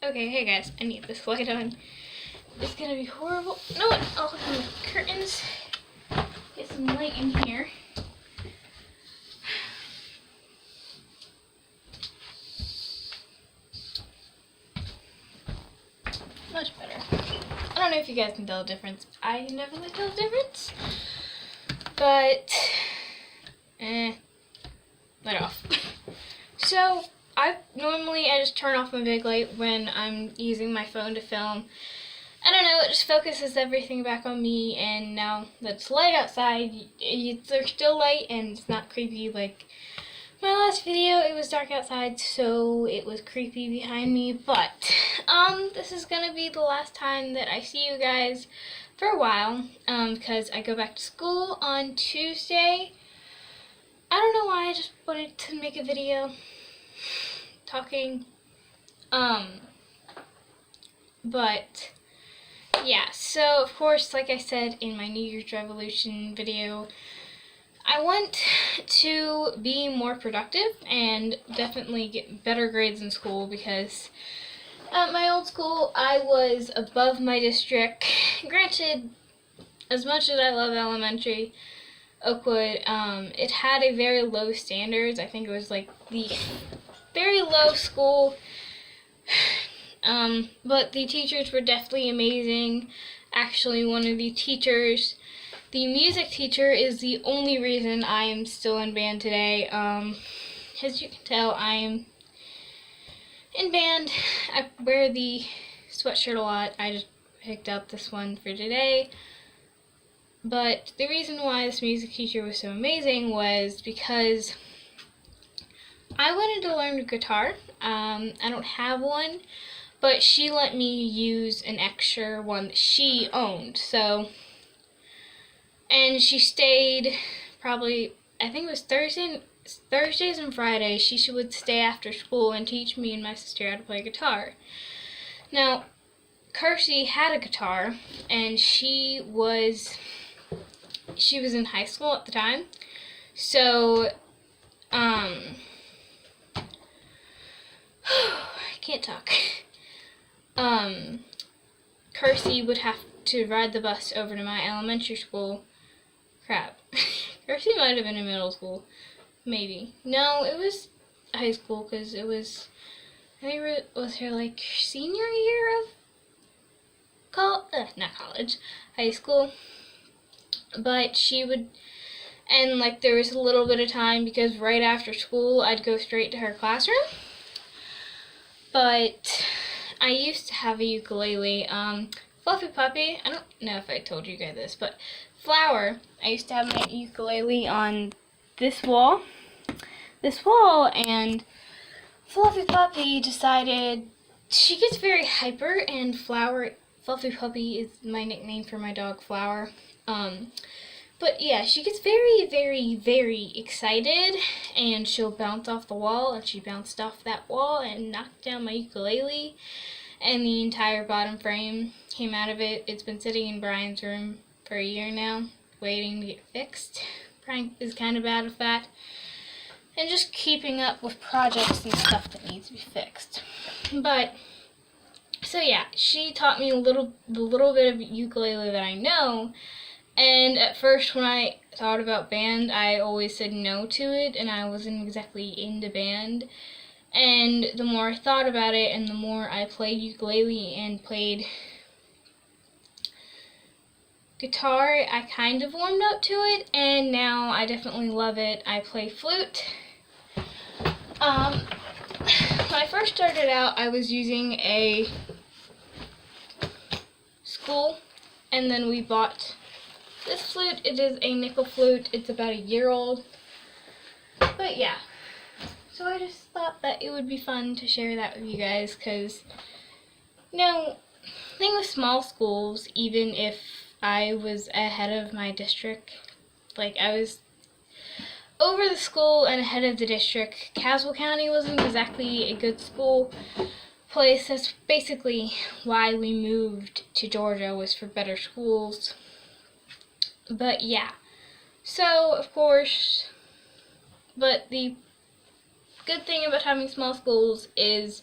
Okay, hey guys, I need this light on. It's gonna be horrible. No, I'll open the curtains. Get some light in here. Much better. I don't know if you guys can tell the difference. I can definitely tell the difference. But, light off. So, I just turn off my big light when I'm using my phone to film. I don't know, it just focuses everything back on me, and now that it's light outside, there's still light and it's not creepy like my last video. It was dark outside, so it was creepy behind me, but this is gonna be the last time that I see you guys for a while, because I go back to school on Tuesday. I don't know why, I just wanted to make a video talking, but yeah, so of course, like I said in my New Year's Revolution video, I want to be more productive and definitely get better grades in school, because at my old school I was above my district. Granted, as much as I love elementary, Oakwood, it had a very low standards. I think it was like the very low school, but the teachers were definitely amazing. Actually, one of the teachers, the music teacher, is the only reason I am still in band today. As you can tell, I am in band. I wear the sweatshirt a lot. I just picked out this one for today. But the reason why this music teacher was so amazing was because I wanted to learn guitar. I don't have one, but she let me use an extra one that she owned. So, and she stayed probably, I think it was Thursdays and Fridays, she would stay after school and teach me and my sister how to play guitar. Now, Kirsty had a guitar, and she was in high school at the time, so, I can't talk. Kirsty would have to ride the bus over to my elementary school. Crap. Kirsty might have been in middle school. Maybe. No, it was high school, because it was, I think it was her, like, senior year of high school. But she would, and, like, there was a little bit of time, because right after school, I'd go straight to her classroom. But I used to have a ukulele. Fluffy Puppy, I don't know if I told you guys this, but Flower, I used to have my ukulele on this wall, and Fluffy Puppy decided, she gets very hyper, and Fluffy Puppy is my nickname for my dog Flower. But yeah, she gets very, very, very excited, and she'll bounce off the wall, and she bounced off that wall and knocked down my ukulele, and the entire bottom frame came out of it. It's been sitting in Brian's room for a year now, waiting to get fixed. Brian is kind of bad with that, and just keeping up with projects and stuff that needs to be fixed. But, so yeah, she taught me the little bit of ukulele that I know. And at first, when I thought about band, I always said no to it, and I wasn't exactly into band. And the more I thought about it, and the more I played ukulele and played guitar, I kind of warmed up to it, and now I definitely love it. I play flute. When I first started out, I was using a school, and then we bought this flute. It is a nickel flute. It's about a year old. But yeah. So I just thought that it would be fun to share that with you guys, because, you know, the thing with small schools, even if I was ahead of my district, like I was over the school and ahead of the district, Caswell County wasn't exactly a good school place. That's basically why we moved to Georgia, was for better schools. But yeah, so of course, but the good thing about having small schools is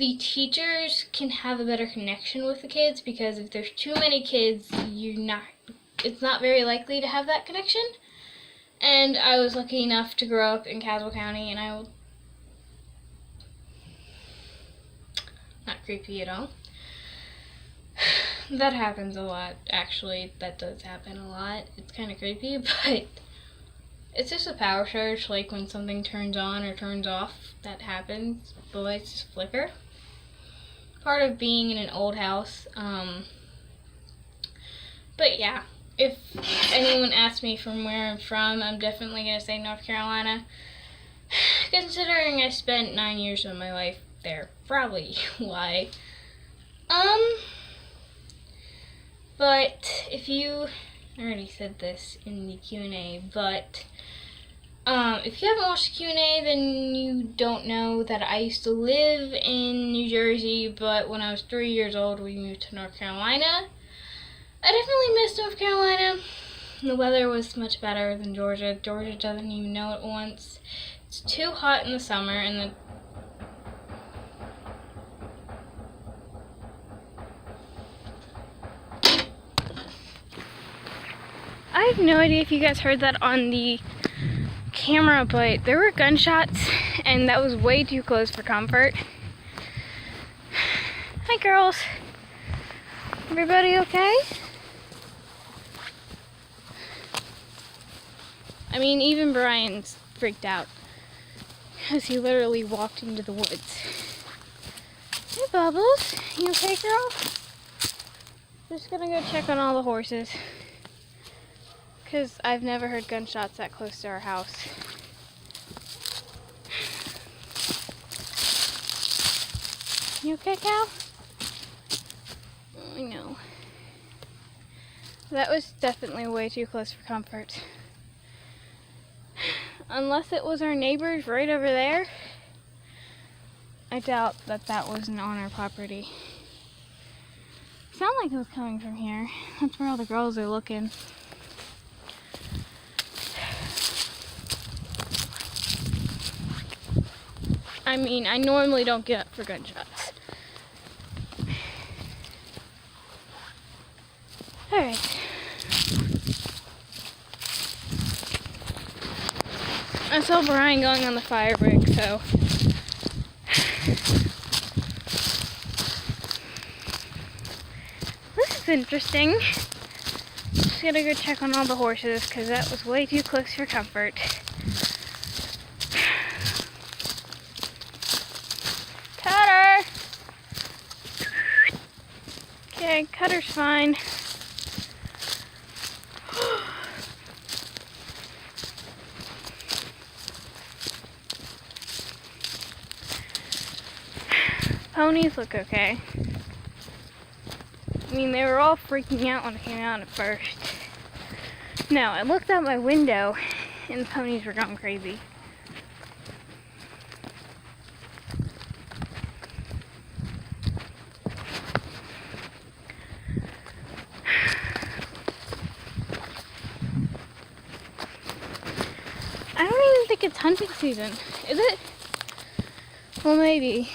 the teachers can have a better connection with the kids, because if there's too many kids, it's not very likely to have that connection. And I was lucky enough to grow up in Caswell County, and not creepy at all. That happens a lot, actually. That does happen a lot. It's kind of creepy, but it's just a power surge, like when something turns on or turns off, that happens. The lights just flicker. Part of being in an old house. But yeah, if anyone asks me from where I'm from, I'm definitely going to say North Carolina. Considering I spent 9 years of my life there, probably why. But I already said this in the Q&A, but if you haven't watched the Q&A, then you don't know that I used to live in New Jersey, but when I was 3 years old, we moved to North Carolina. I definitely miss North Carolina. The weather was much better than Georgia. Georgia doesn't even know it once. It's too hot in the summer, and I have no idea if you guys heard that on the camera, but there were gunshots, and that was way too close for comfort. Hi, girls. Everybody okay? I mean, even Brian's freaked out, because he literally walked into the woods. Hey, Bubbles. You okay, girl? Just gonna go check on all the horses, because I've never heard gunshots that close to our house. You okay, Cal? I know. That was definitely way too close for comfort. Unless it was our neighbors right over there. I doubt that wasn't on our property. It sounded like it was coming from here. That's where all the girls are looking. I mean, I normally don't get up for gunshots. Alright. I saw Brian going on the fire break, so this is interesting. Just gotta go check on all the horses, because that was way too close for comfort. Cutter! Okay, Cutter's fine. Ponies look okay. I mean, they were all freaking out when I came out at first. No, I looked out my window and the ponies were going crazy. I don't even think it's hunting season. Is it? Well, maybe.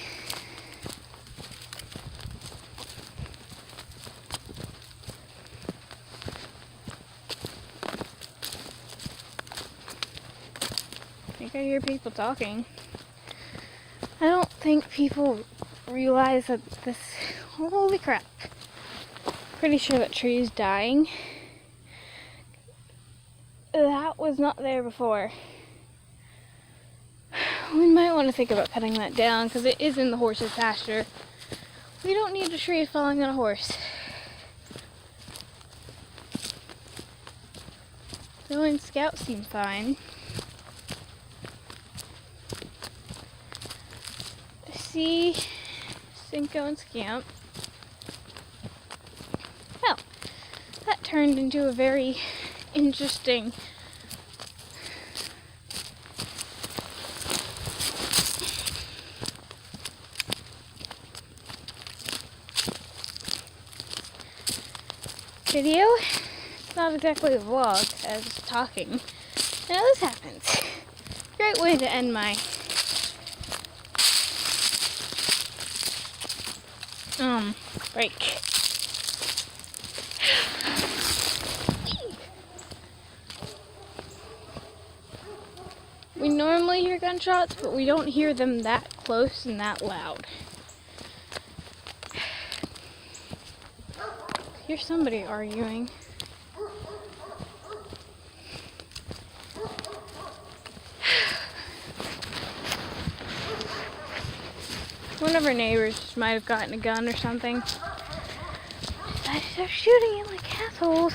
I think I hear people talking. I don't think people realize that this... Holy crap. Pretty sure that tree is dying. That was not there before. We might want to think about cutting that down, because it is in the horse's pasture. We don't need a tree falling on a horse. Bill and Scout seem fine. I see Cinco and Scamp. Well, that turned into a very interesting video. It's not exactly a vlog, as talking. Now this happens. Great way to end my break. We normally hear gunshots, but we don't hear them that close and that loud. Here's somebody arguing. One of our neighbors might have gotten a gun or something. Decided to start shooting it like assholes.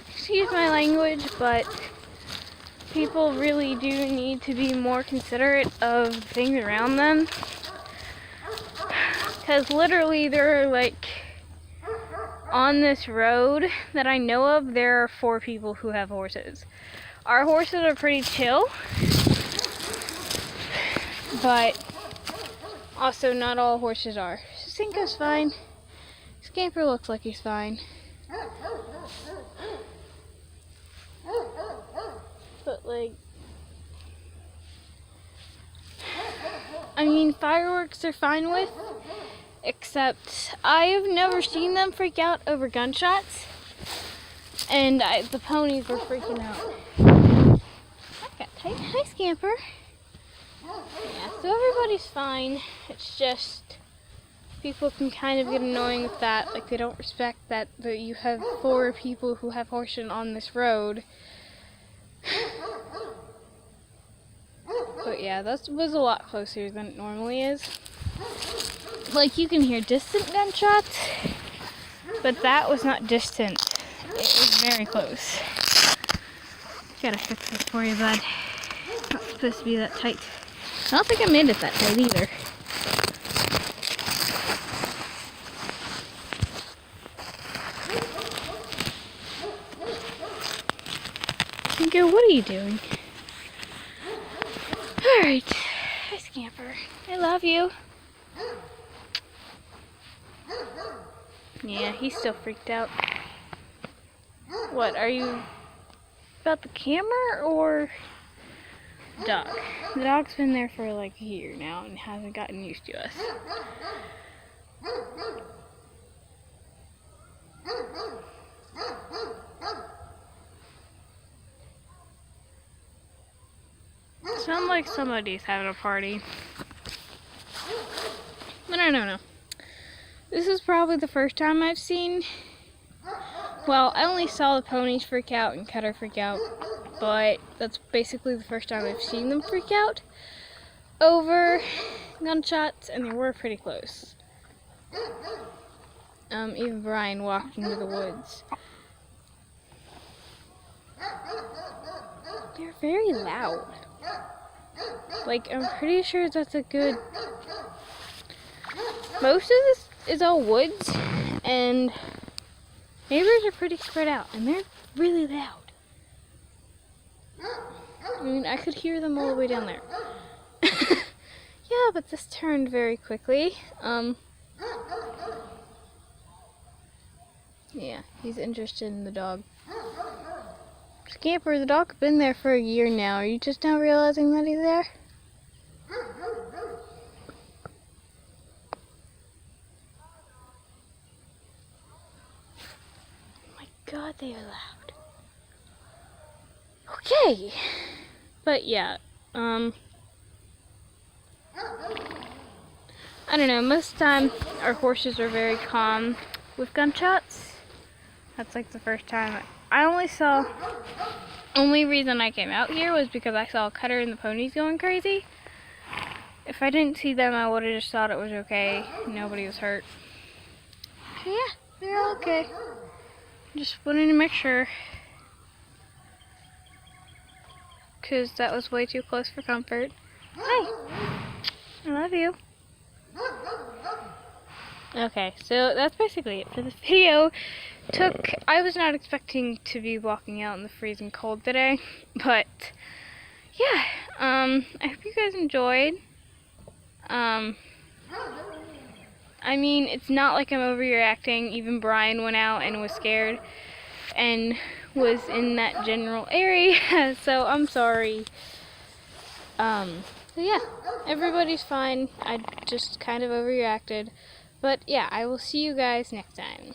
Excuse my language, but people really do need to be more considerate of things around them. Because literally there are like, on this road that I know of, there are 4 people who have horses. Our horses are pretty chill, but also not all horses are. Cinco's fine. Scamper looks like he's fine. But like, I mean, fireworks they're fine with, except I have never seen them freak out over gunshots, and the ponies were freaking out. Hi, Scamper. Yeah, so everybody's fine. It's just people can kind of get annoying with that. Like, they don't respect that you have 4 people who have horses on this road. But yeah, that was a lot closer than it normally is. Like, you can hear distant gunshots, but that was not distant. It was very close. Gotta fix this for you, bud. It's not supposed to be that tight. I don't think I made it that tight either. Cinco, what are you doing? Alright. Hi, Scamper. I love you. Yeah, he's still freaked out. What, are you about the camera or the dog? The dog's been there for like a year now and hasn't gotten used to us. Sounds like somebody's having a party. But I don't know. This is probably the first time I've seen... Well, I only saw the ponies freak out and Cutter freak out, but that's basically the first time I've seen them freak out over gunshots, and they were pretty close. Even Brian walked into the woods. They're very loud. Like, I'm pretty sure that's a good... Most of this is all woods, and neighbors are pretty spread out, and they're really loud. I mean, I could hear them all the way down there. Yeah, but this turned very quickly. Yeah, he's interested in the dog. Scamper, the dog's been there for a year now. Are you just now realizing that he's there? Oh my god, they are loud. Okay. But yeah, I don't know, most of the time our horses are very calm with gunshots. That's like the first time only reason I came out here was because I saw Cutter and the ponies going crazy. If I didn't see them, I would have just thought it was okay. Nobody was hurt. So yeah, they're all okay. Just wanted to make sure. Because that was way too close for comfort. Hi! I love you. Okay, so that's basically it for this video. I was not expecting to be walking out in the freezing cold today, but yeah, I hope you guys enjoyed. I mean, it's not like I'm overreacting. Even Brian went out and was scared and was in that general area, so I'm sorry. So yeah, everybody's fine. I just kind of overreacted. But yeah, I will see you guys next time.